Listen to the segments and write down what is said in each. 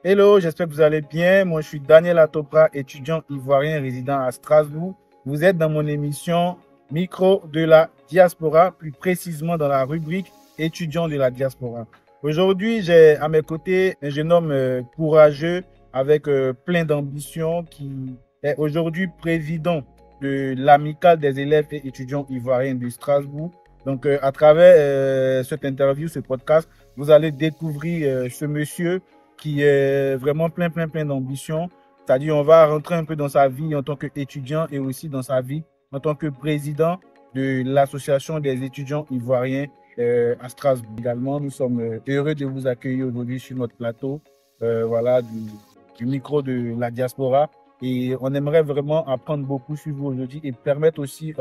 Hello, j'espère que vous allez bien. Moi, je suis Daniel Atopra, étudiant ivoirien résident à Strasbourg. Vous êtes dans mon émission Micro de la diaspora, plus précisément dans la rubrique étudiant de la diaspora. Aujourd'hui, j'ai à mes côtés un jeune homme courageux avec plein d'ambition qui est aujourd'hui président de l'amicale des élèves et étudiants ivoiriens de Strasbourg. Donc, à travers cette interview, ce podcast, vous allez découvrir ce monsieur qui est vraiment plein d'ambition. C'est-à-dire, on va rentrer un peu dans sa vie en tant qu'étudiant et aussi dans sa vie en tant que président de l'association des étudiants ivoiriens à Strasbourg. Également, nous sommes heureux de vous accueillir aujourd'hui sur notre plateau, voilà, du micro de la diaspora. Et on aimerait vraiment apprendre beaucoup sur vous aujourd'hui et permettre aussi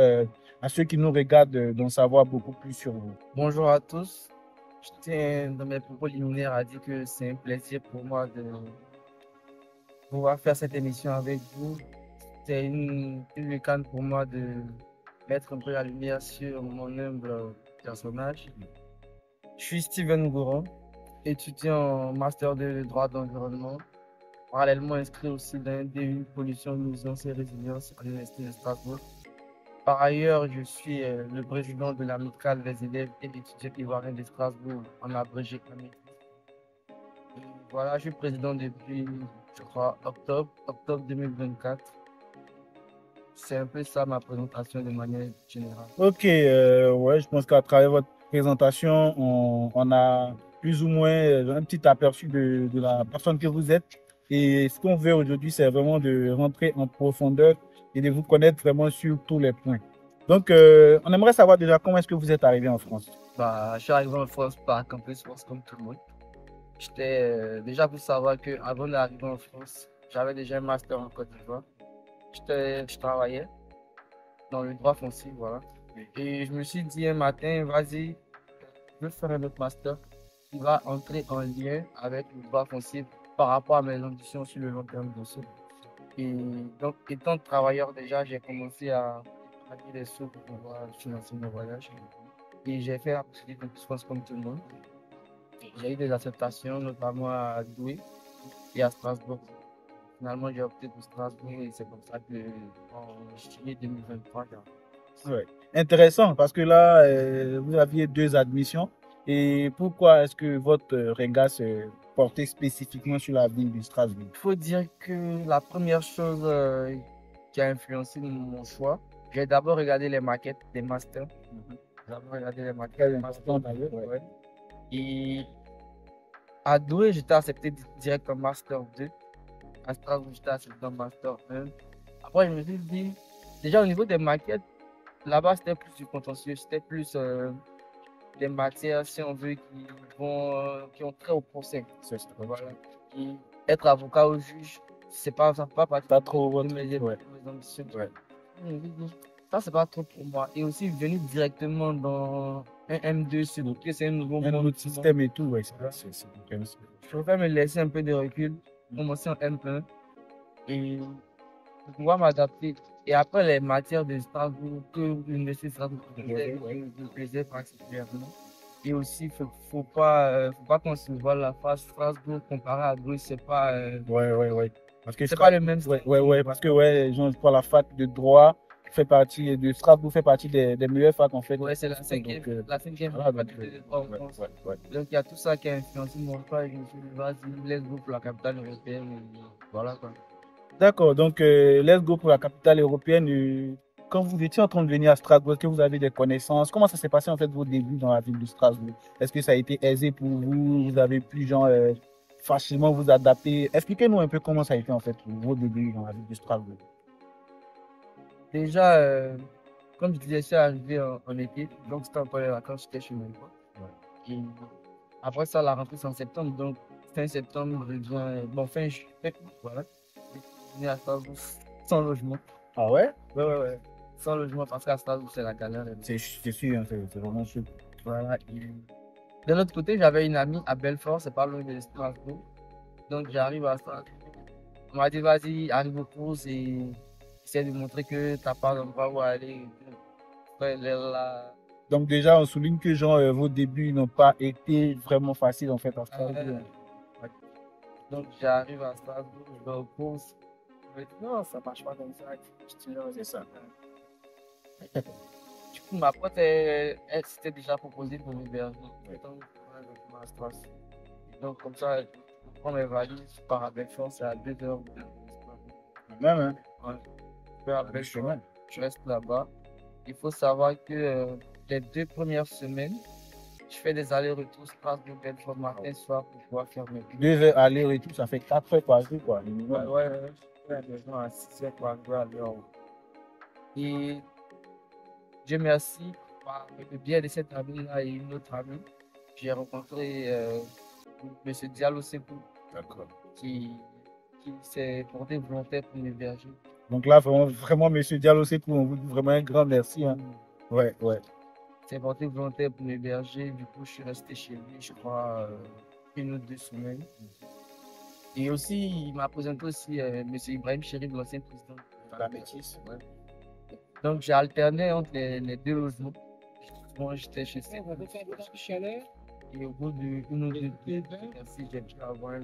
à ceux qui nous regardent d'en savoir beaucoup plus sur vous. Bonjour à tous. Je tiens dans mes propos liminaires à dire que c'est un plaisir pour moi de pouvoir faire cette émission avec vous. C'est une occasion pour moi de mettre un peu la lumière sur mon humble personnage. Je suis Steven Gouron, étudiant en master de droit d'environnement, parallèlement inscrit aussi dans un DU pollution, nuisance et résilience à l'Université de Strasbourg. Par ailleurs, je suis le président de l'amicale des élèves et étudiants ivoiriens de Strasbourg, en abrégé AMIC. Voilà, je suis président depuis, je crois, octobre 2024. C'est un peu ça ma présentation de manière générale. Ok, ouais, je pense qu'à travers votre présentation, on a plus ou moins un petit aperçu de la personne que vous êtes. Et ce qu'on veut aujourd'hui, c'est vraiment de rentrer en profondeur et de vous connaître vraiment sur tous les points. Donc, on aimerait savoir déjà comment est-ce que vous êtes arrivé en France. Je suis arrivé en France par Campus France comme tout le monde. Déjà pour savoir qu'avant d'arriver en France, j'avais déjà un master en Côte d'Ivoire. Je travaillais dans le droit foncier, voilà. Et je me suis dit un matin, vas-y, je vais faire un autre master qui va entrer en lien avec le droit foncier par rapport à mes ambitions sur le long terme de ça. Et donc, étant travailleur déjà, j'ai commencé à gagner des sous pour pouvoir financer mon voyage. Et j'ai fait la possibilité de France comme tout le monde. J'ai eu des acceptations, notamment à Douai et à Strasbourg. Finalement, j'ai opté pour Strasbourg et c'est comme ça que en juillet 2023, Ouais. Intéressant, parce que là, vous aviez deux admissions. Et pourquoi est-ce que votre regard se portait spécifiquement sur la ville de Strasbourg? il faut dire que la première chose qui a influencé mon choix, j'ai d'abord regardé les maquettes des masters. J'ai d'abord regardé les maquettes des masters d'ailleurs. Ouais. Et à Douai, j'étais accepté direct en Master 2. À Strasbourg, j'étais accepté en Master 1. Après, je me suis dit, déjà au niveau des maquettes, là-bas, c'était plus du contentieux, c'était plus des matières, si on veut, qui ont trait au procès. Voilà. Et être avocat ou juge, ça fait pas partie Pas trop de votre... Ouais. mes ambitions. Ouais. Ça, c'est pas trop pour moi. Et aussi, venir directement dans un M2, c'est que c'est un nouveau Un monde. autre système et tout, ouais, c'est intéressant. Je préfère me laisser un peu de recul, commencer en M1 et pour pouvoir m'adapter. Et après, les matières de Strasbourg que l'université de Strasbourg me plaisait particulièrement. Et aussi, faut pas concevoir la face Strasbourg comparée à Bruxelles, c'est pas, Ouais. Parce que c'est pas le même style. ouais, parce que, ouais, je crois la fac de droit fait partie de Strasbourg, fait partie des meilleures facs, en fait. Ouais, c'est Donc, la cinquième voilà, faculté de droit en France. Donc, il y a tout ça qui a influencé mon choix et je me suis dit, vas-y, let's go pour la capitale européenne. Et voilà quoi. d'accord, donc let's go pour la capitale européenne. Quand vous étiez en train de venir à Strasbourg, est-ce que vous avez des connaissances? Comment ça s'est passé en fait vos débuts dans la ville de Strasbourg? Est-ce que ça a été aisé pour vous? Vous avez pu genre facilement vous adapter? Expliquez-nous un peu comment ça a été en fait vos débuts dans la ville de Strasbourg. Déjà, comme je disais, je suis arrivé en été, donc c'était encore les vacances, j'étais chez mes potes. Ouais. Et après ça, la rentrée c'est en septembre, donc fin septembre, je viens, bon, fin juillet, voilà. Je viens à Strasbourg sans logement. Ah ouais? Ouais. Sans logement parce qu'à Strasbourg, c'est la galère. C'est sûr, hein, c'est vraiment sûr. Voilà. Et de l'autre côté, j'avais une amie à Belfort, c'est pas loin de Strasbourg. Donc j'arrive à Strasbourg. On m'a dit, vas-y, arrive aux courses et essaie de montrer que tu n'as pas d'endroit où aller. Ouais, là, Donc déjà, on souligne que genre vos débuts n'ont pas été vraiment faciles en fait à Strasbourg. ouais. Donc, j'arrive à Strasbourg, je me repose. Je me dis, non, ça marche pas comme ça. Je dis, non, c'est ça. Du coup, ma pote, elle s'était déjà proposée pour m'héberger. Donc, ouais, je me stresse. Donc, comme ça, je prends mes valises, je pars à Belfort, c'est à 2 heures. Même, hein? Ouais, je vais à Du Belfort, chemin. je reste là-bas. Il faut savoir que les 2 premières semaines, je fais des allers-retours Strasbourg-Belfort matin, soir pour pouvoir faire mes cours. 2 heures aller-retour, ça fait 4 heures par jour, quoi. Ouais, Minimum. ouais, je fais des gens à 6 heures par jour à l'heure. Et Dieu merci, par le biais de cette amie-là et une autre amie, j'ai rencontré M. Diallo Sekou D'accord. qui, qui s'est porté volontaire pour m'héberger. Donc là, vraiment, vraiment Monsieur Diallo, c'est pour vous vraiment un grand merci, hein. Ouais, ouais. Il s'est porté volontaire pour m'héberger. Du coup, je suis resté chez lui, je crois, 1 ou 2 semaines. Et aussi, il m'a présenté aussi M. Ibrahim Chérif, l'ancien président de La métisse. Ouais. Donc, j'ai alterné entre les deux logements. Moi, j'étais chez lui. Et au bout d'une ou deux merci, j'ai pu avoir un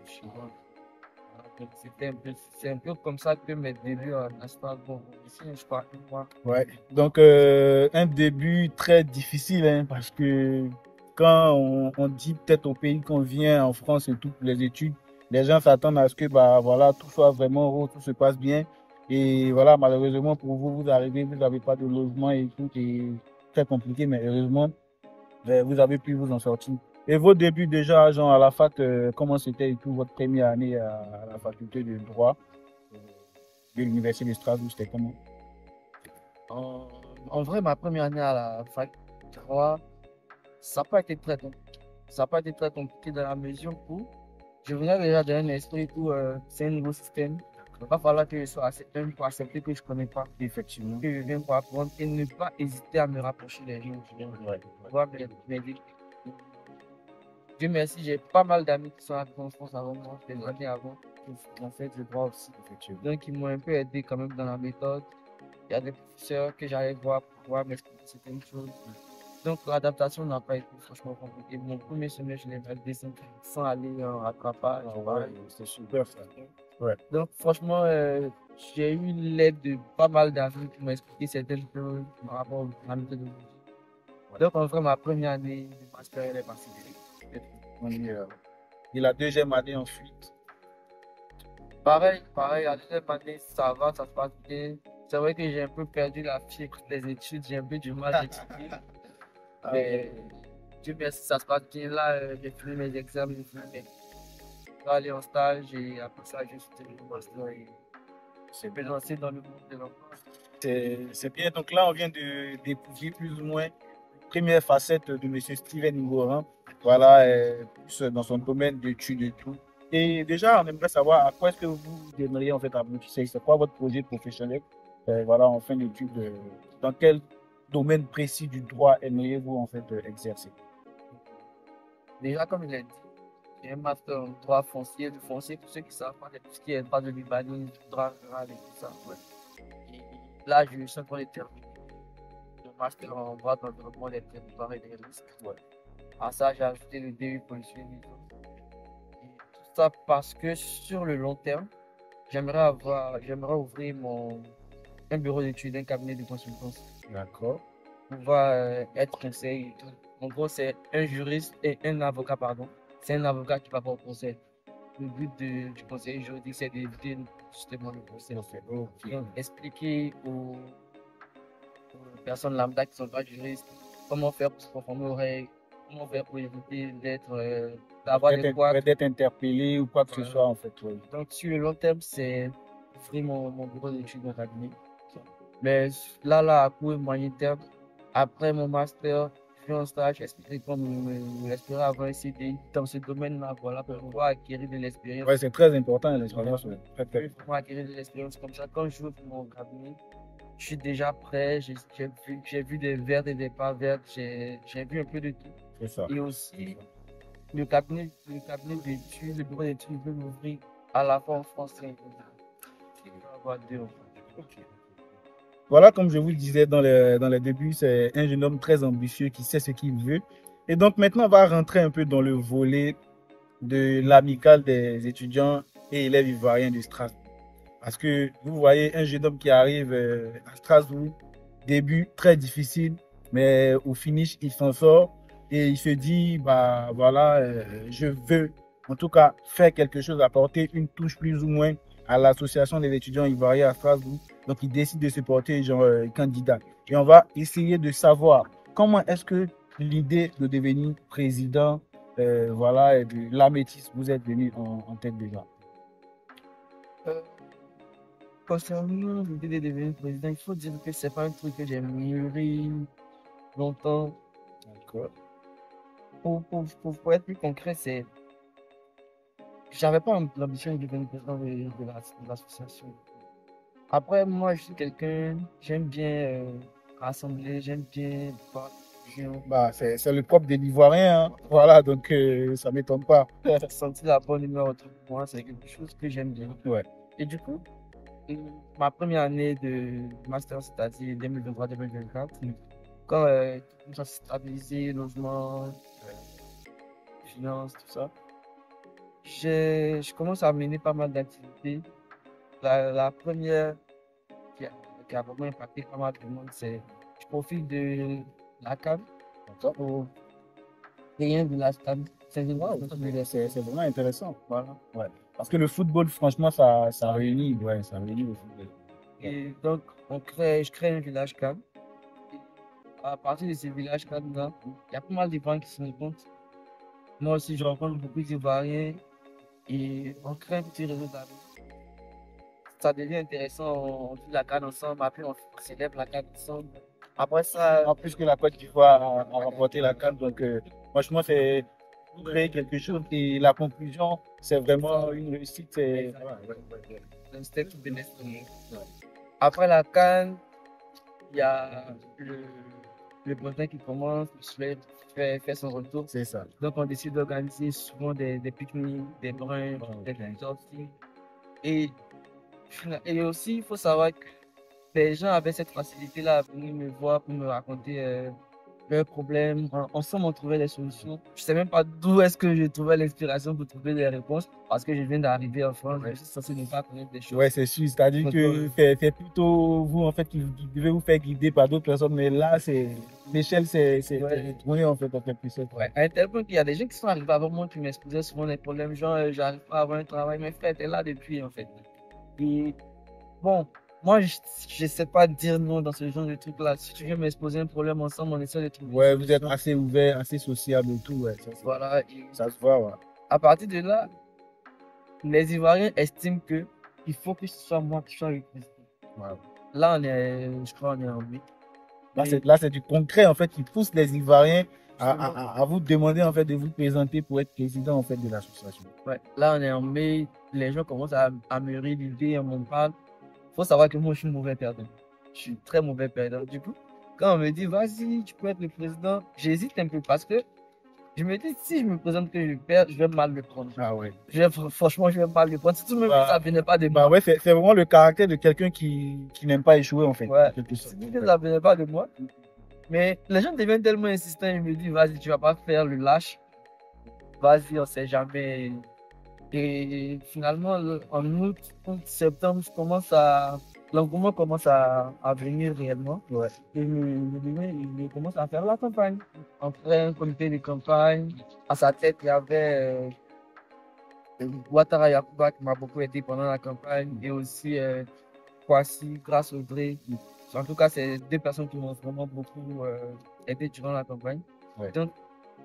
chez moi. C'est un peu comme ça que mes débuts à Strasbourg. Ici, je crois que moi. Ouais. Donc, un début très difficile, hein, parce que quand on dit peut-être au pays qu'on vient en France et tout pour les études, les gens s'attendent à ce que bah, voilà, tout soit vraiment rose, tout se passe bien. Et voilà, malheureusement pour vous, vous arrivez, vous n'avez pas de logement et tout, et très compliqué, mais heureusement, vous avez pu vous en sortir. Et vos débuts déjà, genre à la fac, comment c'était et tout, votre première année à la faculté de droit de l'Université de Strasbourg, c'était comment? En vrai, ma première année à la fac 3, ça n'a pas été très compliqué. Ça n'a pas été très compliqué dans la mesure où je venais déjà d'un esprit où c'est un nouveau système. Il va falloir que je sois accepté pour accepter que je ne connais pas. Effectivement. Que je viens pour apprendre et ne pas hésiter à me rapprocher des gens. Ouais. Voir m'aider. Dieu merci, j'ai pas mal d'amis qui sont arrivés en France avant moi, des années avant, qui ont fait du droit aussi. Effectivement. Donc, ils m'ont un peu aidé quand même dans la méthode. Il y a des professeurs que j'allais voir pour pouvoir m'expliquer certaines choses. Donc, l'adaptation n'a pas été franchement compliquée. Mon premier semestre, je l'ai validé sans aller en rattrapage. Ouais, c'est super ça. Ouais. Donc, franchement, j'ai eu l'aide de pas mal d'amis pour m'expliquer certaines choses par rapport à la méthodologie. Ouais. Donc, en vrai, ma première année de master, elle est passée. Et la deuxième année ensuite. Pareil, la deuxième année, ça va, ça se passe bien. C'est vrai que j'ai un peu perdu la fibre des études, j'ai un peu du mal à étudier. Mais Dieu merci, ça se passe bien. Là, j'ai fini mes examens, j'ai fini mes... Je vais aller en stage et après ça, je suis terminé mon master et je vais lancer dans le monde de l'emploi. C'est bien. Donc là, on vient de découvrir plus ou moins la première facette de M. Steven Ngoran. Voilà, plus dans son domaine d'études et tout. Et déjà, on aimerait savoir à quoi est-ce que vous aimeriez en fait aboutir. C'est quoi votre projet professionnel? Voilà, en fin d'études, dans quel domaine précis du droit aimeriez-vous en fait exercer? Déjà, comme je l'ai dit, j'ai un master en droit foncier, du foncier, pour ceux qui ne savent pas, tout ce qui est droit de l'urbanisme, droit rural et tout ça. Ouais. Et là, je suis en train de terminer le master en droit d'environnement des territoires et des risques. Ouais. À ça, j'ai ajouté le DU pollution et nuisance. Et tout ça parce que sur le long terme, j'aimerais ouvrir un bureau d'études, un cabinet de consultance. D'accord. Pouvoir être conseil. En gros, c'est un juriste et un avocat, pardon. C'est un avocat qui va pas au conseil. Le but du conseil juridique, c'est d'éviter justement le procès. Okay. Donc, expliquer aux personnes lambda qui ne sont pas juristes comment faire pour se conformer aux règles, comment faire pour éviter d'être interpellé ou quoi que ce soit en fait. Oui. Donc, sur le long terme, c'est ouvrir mon bureau d'études en cabinet. Mais là, à court et moyen terme, après mon master, je fais un stage, j'espérais avoir un CDI dans ce domaine-là, voilà, pour pouvoir acquérir de l'expérience. Ouais, c'est très important l'expérience. Voilà. Pour acquérir de l'expérience comme ça, quand j'ouvre mon cabinet, je suis déjà prêt, j'ai vu des vertes et des pas vertes, j'ai vu un peu de tout. C'est ça. Et aussi, le cabinet d'études, le bureau d'études veut m'ouvrir à la fois en français. Il va avoir deux. Okay. Voilà, comme je vous le disais dans les débuts, c'est un jeune homme très ambitieux qui sait ce qu'il veut. Et donc maintenant, on va rentrer un peu dans le volet de l'amicale des étudiants et élèves ivoiriens de Strasbourg. Parce que vous voyez un jeune homme qui arrive à Strasbourg, début très difficile, mais au finish, il s'en sort et il se dit, bah voilà, je veux en tout cas faire quelque chose, apporter une touche plus ou moins à l'association des étudiants ivoiriens à Strasbourg. Donc il décide de se porter genre candidat. Et on va essayer de savoir comment est-ce que l'idée de devenir président, voilà, de l'Amétis, vous êtes venu en tête déjà. Euh, Concernant l'idée de devenir président, il faut dire que c'est pas un truc que j'ai mûri longtemps. D'accord. Pour être plus concret, c'est j'avais pas l'ambition de devenir président de l'association. Après, moi, je suis quelqu'un, j'aime bien rassembler, j'aime bien voir Bah, c'est le propre des Ivoiriens, hein. Voilà, donc ça m'étonne pas. sentir la bonne humeur autour de moi, c'est quelque chose que j'aime bien. Ouais. Et du coup, ma première année de master, c'est-à-dire 2023-2024, quand tout ça s'est stabilisé, logement, finances, tout ça, je commence à mener pas mal d'activités. La première qui a vraiment impacté pas mal de monde, c'est je profite de la CAN pour rien de la stade. Wow, c'est vraiment intéressant. Voilà. Ouais. Parce que le football, franchement, ça réunit. Ouais, ça réunit le football. Et donc, je crée un village CAN. À partir de ce village CAN-là, il y a pas mal d'Ivoiriens qui se rencontrent. Moi aussi, je rencontre beaucoup d'Ivoiriens et on crée un petit réseau d'amis. Ça devient intéressant, on vit la CAN ensemble, après on célèbre la CAN ensemble. Après ça, En plus que la Côte d'Ivoire a remporté la CAN, donc franchement, c'est créer quelque chose. Et la conclusion, c'est vraiment une réussite. un step to the next level. Après la CAN, il y a le printemps qui commence, le soleil fait son retour. C'est ça. Donc on décide d'organiser souvent des pique-niques, des brunchs, des sorties. Et aussi, il faut savoir que les gens avaient cette facilité-là à venir me voir pour me raconter leurs problèmes. Ensemble, on trouvait des solutions. Je ne sais même pas d'où est-ce que je trouvais l'inspiration pour trouver des réponses parce que je viens d'arriver en France. Je suis censé ne pas connaître des choses. Ouais, c'est sûr. C'est-à-dire que c'est plutôt vous, en fait, qui devez vous faire guider par d'autres personnes. Mais là, l'échelle, c'est retourné, en fait, en quelque sorte. Ouais, à un tel point qu'il y a des gens qui sont arrivés avant moi qui m'exposaient souvent des problèmes. Genre, j'arrive pas à avoir un travail. Mes frères étaient là depuis, en fait. Et bon, moi, je sais pas dire non dans ce genre de truc-là. Si tu veux m'exposer un problème ensemble, on essaie de trouver. Ouais, vous êtes assez ouvert, assez sociable et tout. Ouais, voilà. Ça se voit, ouais. À partir de là, les Ivoiriens estiment qu'il faut que ce soit moi qui sois le président. Wow. Là, je crois qu'on est en mai. Là, c'est du concret, en fait, qui pousse les Ivoiriens à vous demander, en fait, de vous présenter pour être président, en fait, de l'association. Ouais, là, on est en mai. Les gens commencent à mûrir l'idée, on m'en parle. Faut savoir que moi, je suis mauvais perdant. Je suis très mauvais perdant. Du coup, quand on me dit, vas-y, tu peux être le président, j'hésite un peu parce que je me dis, si je me présente que je perds, je vais mal le prendre. Ah ouais. Franchement, je vais mal le prendre. Si tout le monde ça venait pas de moi. Bah ouais, c'est vraiment le caractère de quelqu'un qui n'aime pas échouer, en fait. Ouais. Si ça venait pas de moi. Mais les gens deviennent tellement insistants, ils me disent, vas-y, tu vas pas faire le lâche. Vas-y, on sait jamais. Et finalement, en août, septembre, l'engouement commence à venir réellement. Ouais. Et il commence à faire la campagne. On fait un comité de campagne. À sa tête, il y avait Ouattara Yakuba qui m'a beaucoup aidé pendant la campagne. Et aussi Kwasi, grâce au Audrey. En tout cas, c'est deux personnes qui m'ont vraiment beaucoup aidé durant la campagne. Ouais. Donc,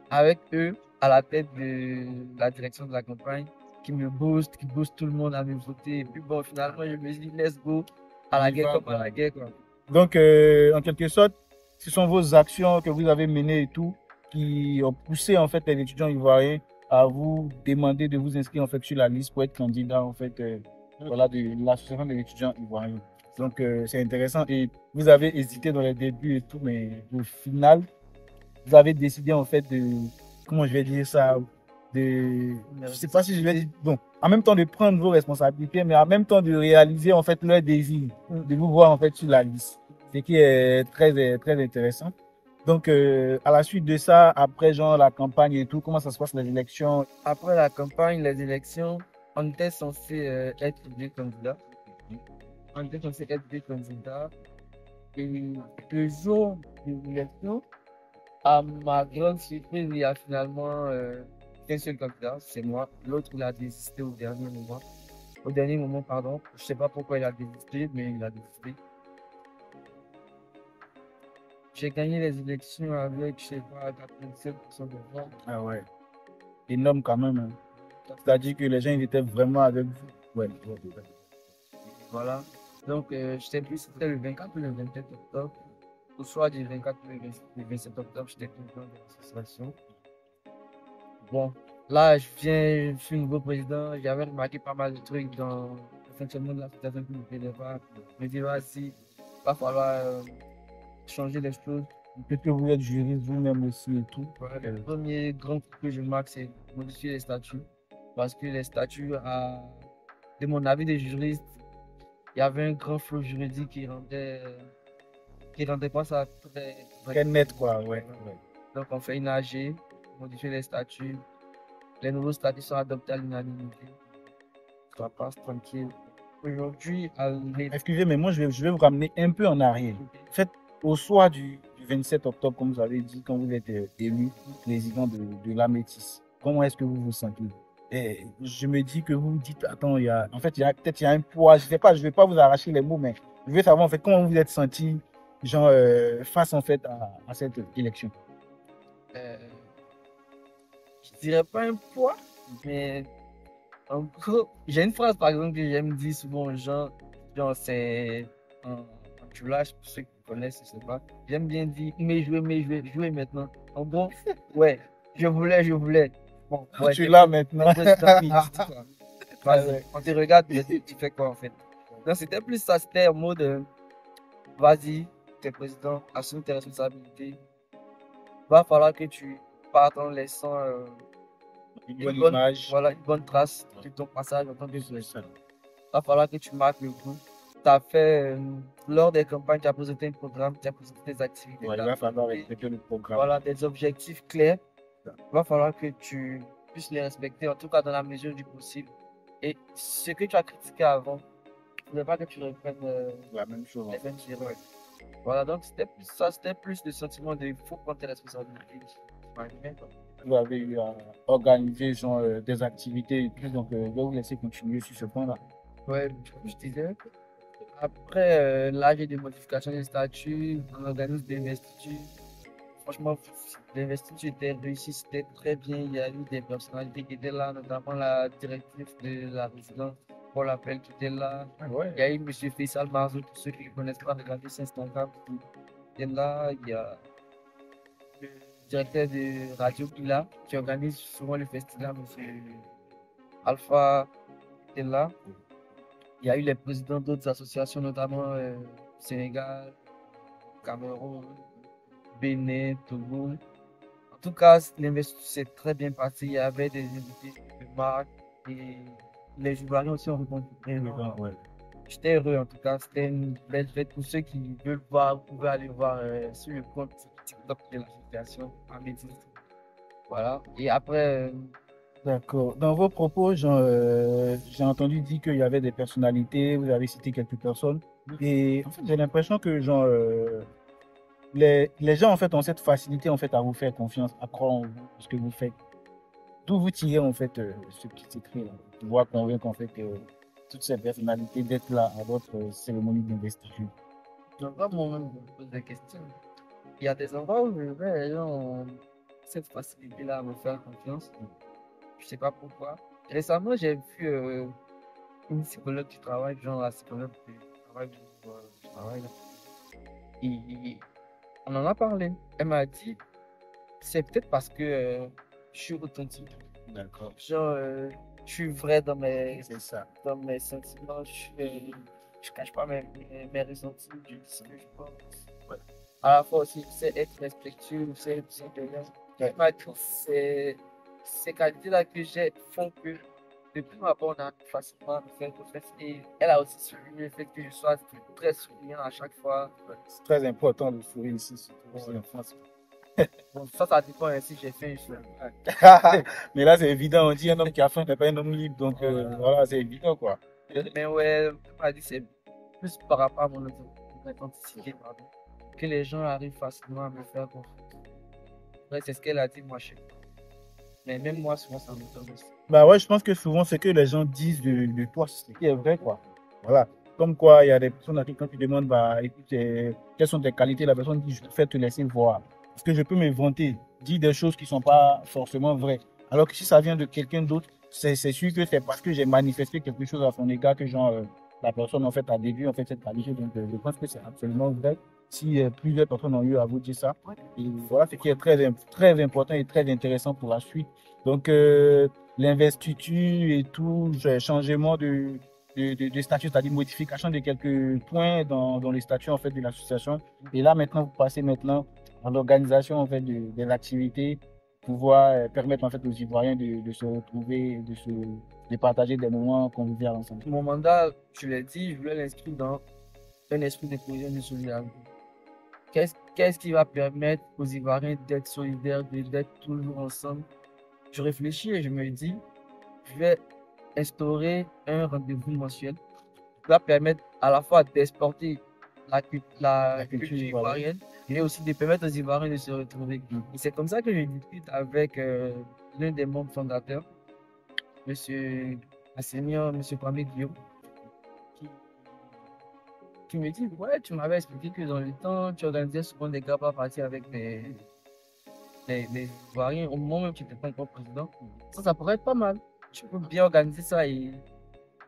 avec eux, à la tête de la direction de la campagne, qui booste tout le monde à me voter. Et puis bon, finalement, je me dis, let's go, à la guerre comme à la guerre, quoi. Donc, en quelque sorte, ce sont vos actions que vous avez menées et tout qui ont poussé, en fait, les étudiants ivoiriens à vous demander de vous inscrire, en fait, sur la liste pour être candidat, en fait, voilà, de l'association des étudiants ivoiriens. Donc, c'est intéressant. Et vous avez hésité dans les débuts et tout, mais au final, vous avez décidé, en fait, comment je vais dire ça, je sais pas si je vais dire, bon, en même temps de prendre vos responsabilités, mais en même temps de réaliser, en fait, leur désir, de vous voir, en fait, sur la liste. Ce qui est très, très intéressant. Donc, à la suite de ça, après, genre, la campagne et tout, comment ça se passe, les élections? Après la campagne, les élections, on était censé être deux candidats. On était censé être deux candidats. Et le jour de l'élection, à ma grande surprise, il y a finalement qu'un seul candidat, c'est moi. L'autre, il a désisté au dernier moment. Au dernier moment, pardon. Je ne sais pas pourquoi il a désisté, mais il a désisté. J'ai gagné les élections avec, je sais pas, 87% de voix. Ah ouais, énorme quand même, hein. C'est-à-dire que les gens, ils étaient vraiment avec vous. Ouais, ouais, ouais. Voilà. Donc, je sais plus si c'était le 24 ou le 27 octobre. Au soir du 24 ou le 27 octobre, j'étais président de l'association. Bon, là, je suis nouveau président. J'avais remarqué pas mal de trucs dans le fonctionnement de l'association qui me plaisaient pas. Je me dis, vas-y, va falloir changer les choses. Peut-être que vous êtes juriste vous-même aussi et tout. Voilà, le premier grand coup que je marque, c'est modifier les statuts. Parce que les statuts, de mon avis de juriste, il y avait un grand flou juridique qui rendait pas ça Très net, quoi, ouais. Donc, on fait une AG, modifier les statuts. Les nouveaux statuts sont adoptés à l'unanimité. Ça passe tranquille. Aujourd'hui, Excusez, mais moi, je vais vous ramener un peu en arrière. En fait, au soir du 27 octobre, comme vous avez dit, quand vous êtes élu président de la Métis, comment est-ce que vous vous sentez? Et je me dis que vous vous dites, attends, en fait, peut-être il y a un poids, je sais pas, je vais pas vous arracher les mots, mais je veux savoir, en fait, comment vous vous êtes senti, genre, face, en fait, à cette élection. euh, je dirais pas un poids, mais en gros, j'ai une phrase par exemple que j'aime dire souvent aux gens, genre c'est un trollage pour ceux qui connaissent, je sais pas. J'aime bien dire, mais jouer maintenant. En gros, ouais, je voulais. Bon, ouais, Tu es là maintenant. Vas-y, on te regarde, mais tu fais quoi en fait? Donc c'était plus ça, c'était en mode, vas-y, tu es président, assume tes responsabilités. Va falloir que tu partes en laissant Une bonne image. voilà, une bonne trace de ton passage en tant que président. Va falloir que tu marques le coup. Tu as fait, lors des campagnes, tu as présenté un programme, tu as présenté des activités. Ouais, il va falloir respecter le programme. Voilà, des objectifs clairs. Il va falloir que tu puisses les respecter, en tout cas dans la mesure du possible. Et ce que tu as critiqué avant, il ne faudrait pas que tu reprennes la même chose. les mêmes erreurs. Voilà, donc c'était plus ça, c'était plus le sentiment de il faut prendre tes responsabilités. Vous avez eu à organiser genre, des activités et tout, donc je vais vous laisser continuer sur ce point-là. Ouais, je disais. Après l'âge de modification des statuts, on organise des investitures. Franchement, l'investiture était réussie, c'était très bien. Il y a eu des personnalités qui étaient là, notamment la directrice de la résidence, Paul Appel, qui était là. Ouais. Il y a eu M. Faisal Marzouk, pour ceux qui ne connaissent pas, regardez sur Instagram, qui était là. Il y a le directeur de Radio Pila, qui organise souvent le festival, M. Alpha, qui était là. Il y a eu les présidents d'autres associations, notamment Sénégal, Cameroun, Bénin, Togo. En tout cas, l'investissement s'est très bien passé. Il y avait des invités de marque et les joueurs aussi ont répondu. Ouais. J'étais heureux en tout cas. C'était une belle fête. Pour ceux qui veulent voir, vous pouvez aller voir sur le compte TikTok de l'association en Métis. Voilà. Et après, D'accord. Dans vos propos, genre, j'ai entendu dire qu'il y avait des personnalités, vous avez cité quelques personnes. Et en fait, j'ai l'impression que genre, les gens en fait, ont cette facilité en fait, à vous faire confiance, à croire en vous, ce que vous faites. D'où vous tirez en fait ce petit secret-là, pour pouvoir convaincre en fait toutes ces personnalités d'être là à votre cérémonie d'investiture. j'entends moi-même me poser des questions. Il y a des endroits où je vais, les gens ont cette facilité-là à me faire confiance. Je sais pas pourquoi. Récemment, j'ai vu une psychologue qui travaille, genre la psychologue qui travaille du travail. Là. Et on en a parlé. Elle m'a dit, c'est peut-être parce que je suis authentique. D'accord. Genre, je suis vrai C'est ça. dans mes sentiments. Je cache pas mes ressentis, je dis ce que je pense. Ouais. À la fois aussi, c'est être respectueux, c'est être bienveillant. Elle m'a dit, ces qualités-là que j'ai font que depuis ma part, on a facilement à me faire confiance. Et elle a aussi souligné le fait que je sois très souriant à chaque fois. Ouais. C'est très important de sourire ici, surtout aussi en France. Bon, ça dépend hein, si j'ai faim, je suis. Mais là, c'est évident, on dit un homme qui a faim n'est pas un homme libre, donc voilà, c'est évident, quoi. Mais ouais, on m'a dit c'est plus par rapport à mon authenticité, pardon, que les gens arrivent facilement à me faire confiance. Ouais, c'est ce qu'elle a dit, moi, je sais pas. Mais même moi, souvent, ça m'étonne aussi. Bah ouais, je pense que souvent, ce que les gens disent de toi, c'est ce qui est vrai, quoi. Voilà. Comme quoi, il y a des personnes à qui, quand tu demandes, bah, écoute, quelles sont tes qualités, la personne dit, je préfère te laisser voir. Parce que je peux m'inventer, dire des choses qui ne sont pas forcément vraies. Alors que si ça vient de quelqu'un d'autre, c'est sûr que c'est parce que j'ai manifesté quelque chose à son égard que, genre, la personne, en fait, a déduit, en fait, cette qualité. Donc, je pense que c'est absolument vrai. Si plusieurs personnes ont eu à vous dire ça. Et voilà, ce qui est très important et très intéressant pour la suite. Donc, l'investiture et tout, changement de statut, c'est-à-dire modification de quelques points dans les statuts en fait, de l'association. Et là, maintenant, vous passez maintenant à l'organisation en fait, des activités, pouvoir permettre en fait, aux Ivoiriens de se retrouver, de partager des moments conviviaux ensemble. Mon mandat, je l'ai dit, je voulais l'inscrire dans un esprit de cohésion et de solidarité. Qu'est-ce qui va permettre aux Ivoiriens d'être solidaires, d'être toujours ensemble? Je réfléchis et je me dis, je vais instaurer un rendez-vous mensuel qui va permettre à la fois d'exporter la culture ivoirienne et aussi de permettre aux Ivoiriens de se retrouver. Et c'est comme ça que je discute avec l'un des membres fondateurs, M. Assemian, M. Kwame Guillaume, qui, qui me dit, ouais, tu m'avais expliqué que dans le temps, tu organisais souvent des gars parties avec les Ivoiriens au moment où tu n'étais pas encore président. Ça pourrait être pas mal. Tu peux bien organiser ça et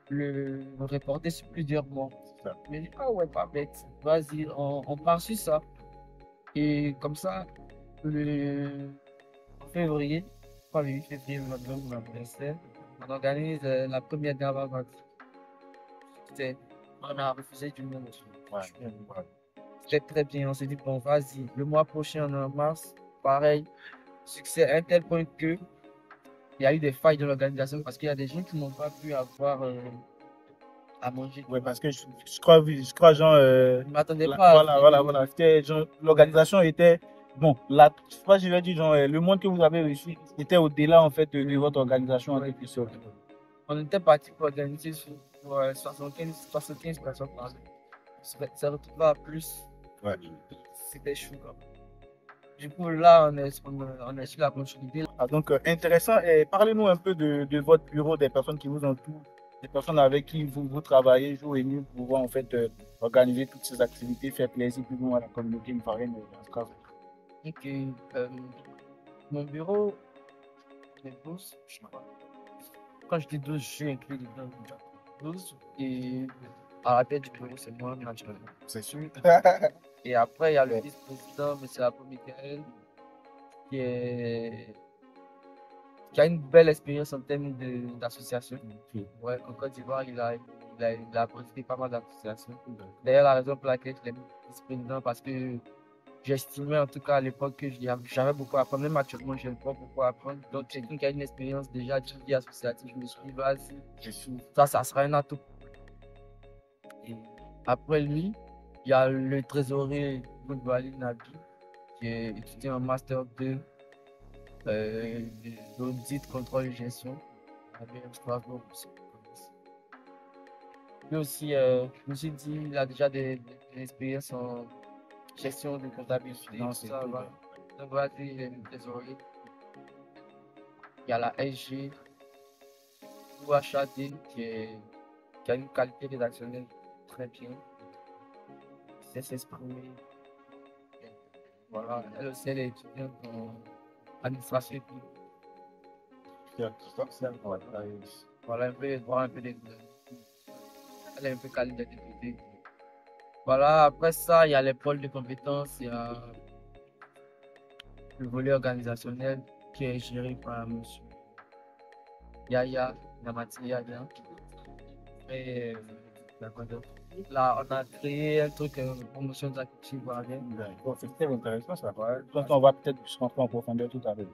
le reporter sur plusieurs mois. Je me dis, ah ouais, pas bête. Vas-y, on part sur ça. Et comme ça, le en février, pas le 8 février, mon anniversaire, on organise la première Gaba Party. On a refusé du monde. Ouais. C'était très bien. On s'est dit, bon, vas-y. Le mois prochain, en mars, pareil. Succès à un tel point que il y a eu des failles de l'organisation parce qu'il y a des gens qui n'ont pas pu avoir à manger. Oui, parce que je crois genre. Je ne m'attendais pas Voilà. L'organisation était. Bon, je crois que je vais dire, genre, le monde que vous avez reçu était au-delà, en fait, de votre organisation, en quelque sorte. On était parti pour organiser sur 75 personnes par jour. Ça retrouvait à plus. Ouais. C'était chaud, quoi. Du coup, là, on est sur la continuité. Ah, donc, intéressant. Et parlez-nous un peu de votre bureau, des personnes qui vous entourent, des personnes avec qui vous travaillez jour et nuit pour pouvoir en fait organiser toutes ces activités, faire plaisir plus ou moins à la communauté ivoirienne dans ce cas. Donc, mon bureau, les 12, je crois. Quand je dis 12, je suis inclus dedans. 12. Et à la tête du bureau, c'est moi, naturellement. C'est sûr. Et après, il y a le vice-président, M. Apomikael, qui est qui a une belle expérience en termes d'association. Ouais, en Côte d'Ivoire, il a présidé pas mal d'associations. D'ailleurs, la raison pour laquelle je l'ai mis vice-président, parce que j'estimais en tout cas à l'époque que j'avais beaucoup à apprendre. Même actuellement, j'ai pas beaucoup à apprendre. Donc, quelqu'un qui a une expérience déjà du vie associative, je me suis dit, vas-y, ça sera un atout. Et après lui, il y a le trésorier Boudouali Nabi, qui est étudiant en Master 2 d'audit, contrôle et gestion à l'UM Strasbourg. Lui aussi, je me suis dit, il a déjà des expériences en gestion de comptabilité. Non, c'est tout. Voilà. Donc, voilà, il est le trésorier. Il y a la SG, ou HAD, qui a une qualité rédactionnelle très bien. Il sait s'exprimer. Voilà, elle aussi, elle est étudiante en administration. Voilà, voir un peu des deux. Elle est un peu qualitative. Voilà, après ça, il y a les pôles de compétences, il y a le volet organisationnel qui est géré par M. Yaya Namati Yaya. Et là, on a créé un truc, promotion de la culture ivoirienne. C'est très intéressant ça. Ouais. Donc, on va peut-être rentrer en profondeur tout à l'heure.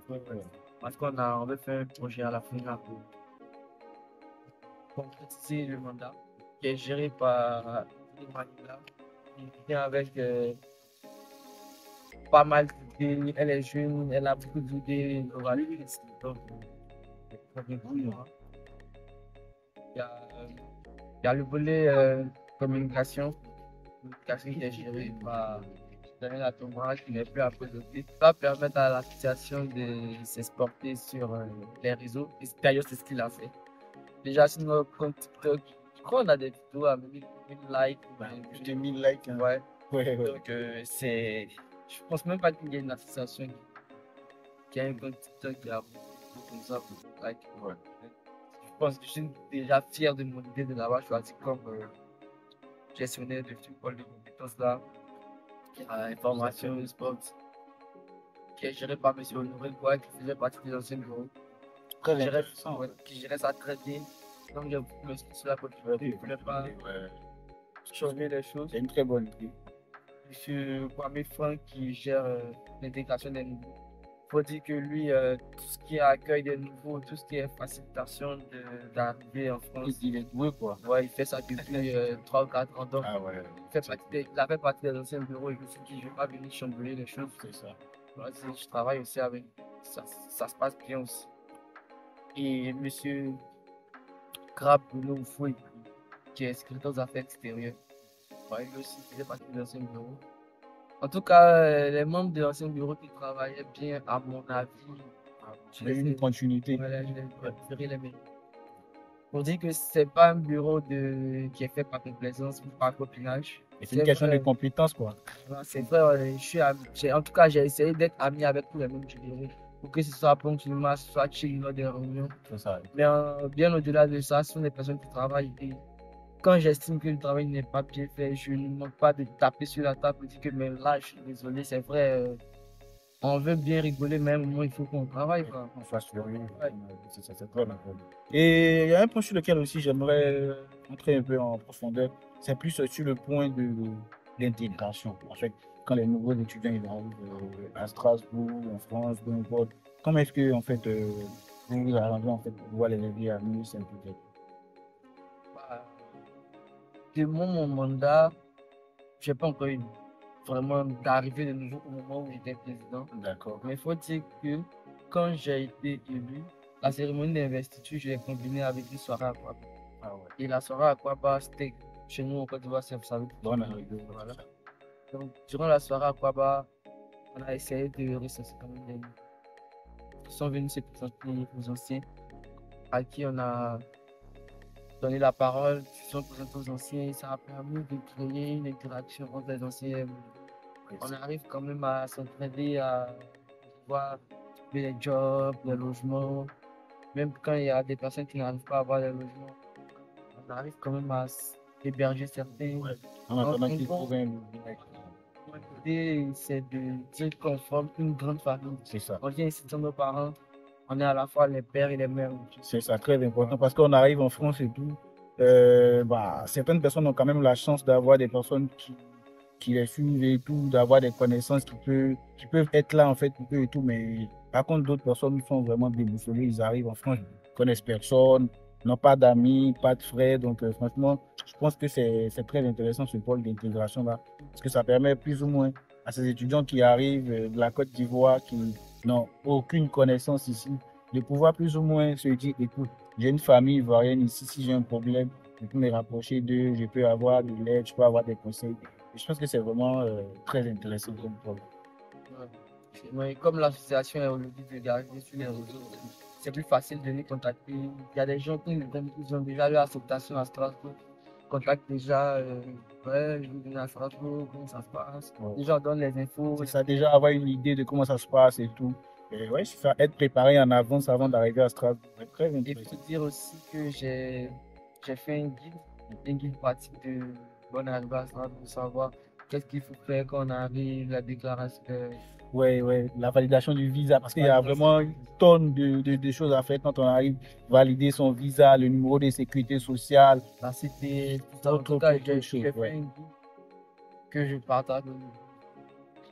Parce on veut faire un projet à la fin pour concrétiser le mandat qui est géré par Manila. Il vient avec pas mal d'idées. Elle est jeune, elle a beaucoup d'idées novatrices. Donc, très bien pour nous, hein. Il y a, il y a le volet communication qui est géré par Daniel Atomra qui n'est plus à présenter. Ça va permettre à l'association de s'exporter sur les réseaux. Et d'ailleurs, c'est ce qu'il a fait. Déjà, sur notre compte TikTok, je crois qu'on a des vidéos à 1000 likes. Plus de 1000 likes. Hein. Ouais. Ouais. Donc, je pense même pas qu'il y ait une association qui a un compte TikTok qui a beaucoup comme ça pour like. Ouais. Je pense que je suis déjà fier de mon idée de l'avoir choisi comme gestionnaire de football de compétences là, information, sport, qui est géré par M. Honoré Bois, qui faisait partie des anciens bureaux. Qui gérait ça très bien. Donc, je me suis sur la possibilité, je ne voulais pas changer les choses. C'est une très bonne idée. M. Kwame Frank qui gère l'intégration des nouveaux. Il faut dire que lui, tout ce qui est accueil des nouveaux, tout ce qui est facilitation d'arrivée en France, il est doué quoi. Ouais, il fait ça depuis 3 ou 4 ans. Donc, ouais. il a fait partie des anciens bureaux et je me suis dit, je ne vais pas venir chambouler les choses. C'est ça. Ouais, je travaille aussi avec. Ça se passe bien aussi. Et M. Grab Bruno Fouy, qui est secrétaire aux affaires extérieures. Ouais, lui aussi faisait partie de l'ancien bureau. En tout cas, les membres de l'ancien bureau qui travaillaient bien, à mon avis, il y a une continuité. Voilà, je vais les mettre. Pour dire que c'est pas un bureau qui est fait par complaisance ou par copinage. C'est une question de compétence, quoi. C'est vrai, en tout cas, j'ai essayé d'être ami avec tous les membres du bureau pour que ce soit ponctuellement, soit chill lors des réunions. Ça. Mais bien au-delà de ça, ce sont des personnes qui travaillent. Et quand j'estime que le travail n'est pas bien fait, je ne manque pas de taper sur la table et dire que mais là, je suis désolé, c'est vrai, on veut bien rigoler, mais à un moment, il faut qu'on travaille. On soit sérieux. Ouais. C'est très important. Et il y a un point sur lequel aussi j'aimerais entrer un peu en profondeur, c'est plus sur le point de l'intégration. En fait, quand les nouveaux étudiants ils arrivent à Strasbourg, en France, peu importe, comment est-ce que en fait, vous vous arrangez en fait, pour pouvoir les aider à mieux s'intégrer? De mon mandat, je n'ai pas encore eu vraiment d'arrivée de nouveau au moment où j'étais président. D'accord. Mais il faut dire que quand j'ai été élu, la cérémonie d'investiture, je l'ai combinée avec une soirée à Kwaba. Ah ouais. Et la soirée à Kwaba, c'était chez nous au Côte d'Ivoire, vous savez. Voilà. Donc, durant la soirée à Kwaba, on a essayé de recenser quand même des gens qui sont venus se présenter aux anciens, à qui on a donné la parole, qui sont présentés aux anciens. Ça a permis de créer une interaction entre les anciens. On arrive quand même à s'entraider, à pouvoir trouver des jobs, des logements. Même quand il y a des personnes qui n'arrivent pas à avoir des logements, on arrive quand même à héberger certains. Ouais. En attendant qu'ils trouvent un L'idée, c'est de dire qu'on forme une grande famille. C'est ça. On vient ici nos parents, on est à la fois les pères et les mères. C'est ça, très important, parce qu'on arrive en France et tout. Certaines personnes ont quand même la chance d'avoir des personnes qui les suivent et tout, d'avoir des connaissances qui peuvent être là en fait pour eux et tout. Mais par contre, d'autres personnes sont vraiment déboussolées. Ils arrivent en France, ils ne connaissent personne, n'ont pas d'amis, pas de frères. Donc franchement, je pense que c'est très intéressant ce pôle d'intégration là, parce que ça permet plus ou moins à ces étudiants qui arrivent de la Côte d'Ivoire, qui n'ont aucune connaissance ici, de pouvoir plus ou moins se dire, écoute, j'ai une famille ivoirienne ici, si j'ai un problème, je peux me rapprocher d'eux, je peux avoir de l'aide, je peux avoir des conseils. Et je pense que c'est vraiment très intéressant comme problème. Ouais. Comme l'association est aujourd'hui vulgarisée sur les réseaux, c'est plus facile de les contacter. Il y a des gens qui ont déjà eu l'acceptation à Strasbourg, contactent déjà, ouais, je vais venir à Strasbourg, comment ça se passe. Ouais. Déjà, on donne les infos. C'est ça, déjà avoir une idée de comment ça se passe et tout. Et ouais, c'est ça, être préparé en avance avant d'arriver à Strasbourg. Très intéressant. Et pour dire aussi que j'ai fait un guide pratique de bonne arrivée à Strasbourg pour savoir qu'est-ce qu'il faut faire quand on arrive, la déclaration. Oui, la validation du visa, parce qu'il y a vraiment une tonne de choses à faire quand on arrive, valider son visa, le numéro de sécurité sociale, la CP, tout ça. En tout cas, j'ai fait un guide que je partage.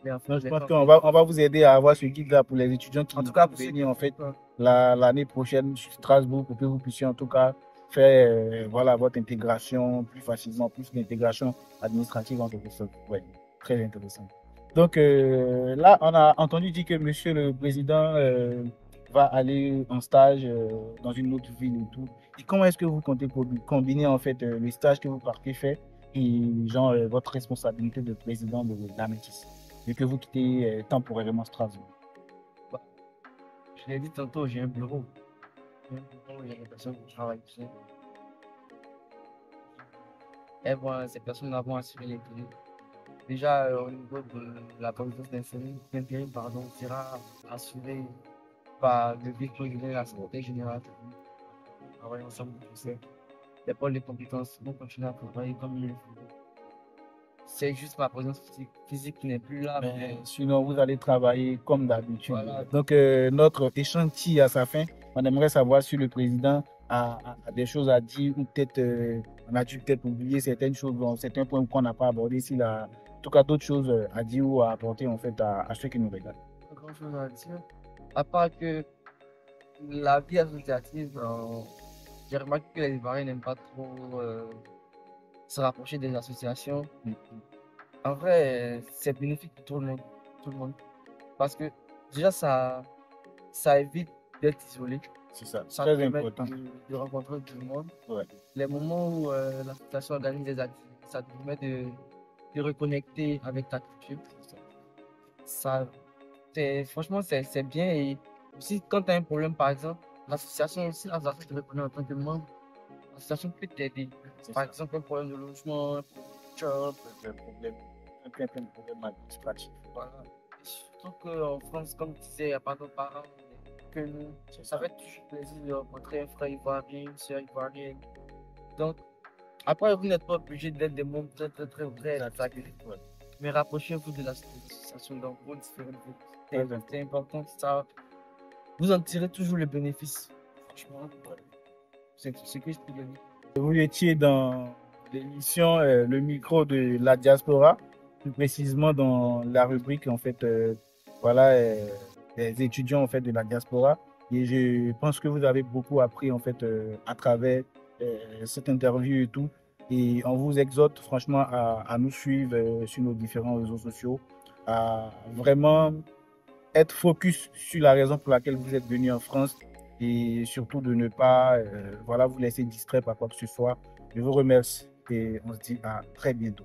Je pense qu'on va vous aider à avoir ce guide-là pour les étudiants qui vont venir en fait l'année prochaine sur Strasbourg, pour que vous puissiez en tout cas faire votre intégration plus facilement, plus d'intégration administrative en quelque sorte. Ouais, très intéressant. Donc là, on a entendu dire que Monsieur le Président va aller en stage dans une autre ville et tout. Et comment est-ce que vous comptez combiner en fait les stages que vous partez faire et genre votre responsabilité de président de l'Amétis, vu que vous quittez temporairement Strasbourg? Bah, je l'ai dit tantôt, j'ai un bureau. J'ai un bureau, il y a des personnes qui travaillent dessus. Et bon, ces personnes-là vont assurer les clés. Déjà, au niveau de la province d'intérim, pardon, sera assurée par le vice-président de la Santé générale. On travaille ensemble, tu sais. Les pôles de compétences vont continuer à travailler comme il faut. C'est juste ma présence physique qui n'est plus là, Mais mais sinon, vous allez travailler comme d'habitude. voilà. Donc, notre échange tire à sa fin. On aimerait savoir si le président a des choses à dire ou peut-être on a dû peut-être oublier certaines choses, bon, certains points qu'on n'a pas abordés. S'il a en tout cas d'autres choses à dire ou à apporter en fait à ceux qui nous regardent. Pas grand-chose à dire. À part que la vie associative, j'ai remarqué que les Ivoiriens n'aiment pas trop se rapprocher des associations. En vrai, c'est bénéfique pour tout le monde. Tout le monde. Parce que déjà, ça évite d'être isolé. C'est ça, Ça très permet important. de rencontrer tout le monde. Ouais. Les moments où l'association organise des activités, ça te permet de reconnecter avec ta culture. Ça, franchement, c'est bien. Et aussi, quand tu as un problème, par exemple, l'association aussi, l'association te reconnaît en tant que membre. L'association peut t'aider. Par exemple, un problème de logement, un problème de job. Plein de problèmes administratifs. Voilà. Et surtout qu'en France, comme tu disais, il n'y a pas de parents que nous. Ça fait toujours plaisir de rencontrer un frère ivoirien, une soeur ivoirienne. Donc, après, vous n'êtes pas obligé d'être des membres très actifs. Mais rapprochez-vous de l'association dans vos différentes vies. C'est important. Ça, vous en tirez toujours le bénéfice. Franchement, c'est ce que je peux dire. Vous étiez dans l'émission Le micro de la diaspora, plus précisément dans la rubrique en fait, voilà, des étudiants en fait de la diaspora. Et je pense que vous avez beaucoup appris en fait à travers cette interview et tout. Et on vous exhorte franchement à nous suivre sur nos différents réseaux sociaux, à vraiment être focus sur la raison pour laquelle vous êtes venu en France et surtout de ne pas voilà, vous laisser distrait par quoi que ce soit. Je vous remercie et on se dit à très bientôt.